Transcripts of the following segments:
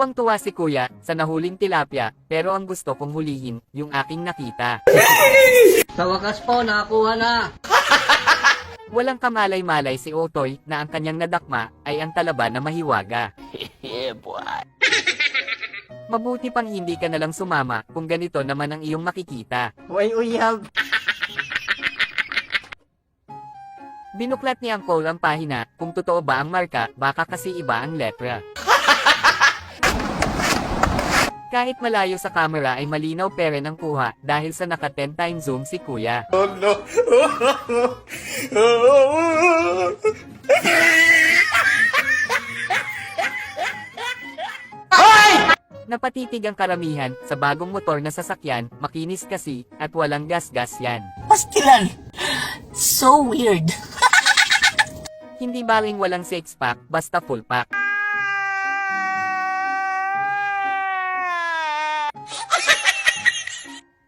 Tuwang-tuwa si kuya sa nahuling tilapia, pero ang gusto kong hulihin, yung aking nakita. Sa wakas po, nakakuha na. Walang kamalay-malay si Otoy na ang kanyang nadakma ay ang talaba na mahiwaga. Mabuti pang hindi ka nalang sumama kung ganito naman ang iyong makikita. Way uyab. Binuklat ni Uncle ang pahina kung totoo ba ang marka, baka kasi iba ang letra. Kahit malayo sa camera ay malinaw pa rin ang kuha dahil sa naka 10 times zoom si kuya. Oh no! Napatitig ang karamihan sa bagong motor na sasakyan, makinis kasi, at walang gas-gas yan. Pastilan! So weird. Hindi baling walang 6-pack, basta full pack.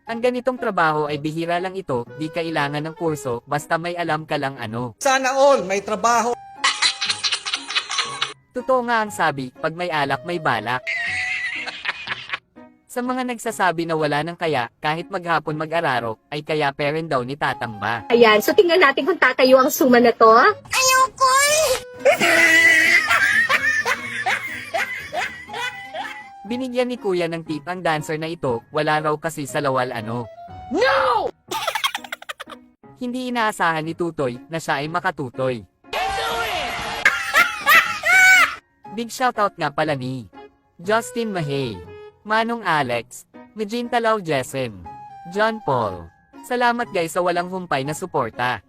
Ang ganitong trabaho ay bihira lang ito, di kailangan ng kurso, basta may alam ka lang ano. Sana all may trabaho. Totoo nga ang sabi, pag may alak may balak. Sa mga nagsasabi na wala ng kaya, kahit maghapon mag-araro, ay kaya pa rin daw ni Tatang Ba. Ayan, so tingnan natin kung tatayo ang suma na to. Binigyan ni kuya ng tip ang dancer na ito, wala raw kasi sa lawal ano. No! Hindi inaasahan ni Tutoy na siya ay makatutoy. Big shoutout nga pala ni Justin Mahay, Manong Alex, Mijin Talaw Jessen, John Paul. Salamat guys sa walang humpay na suporta.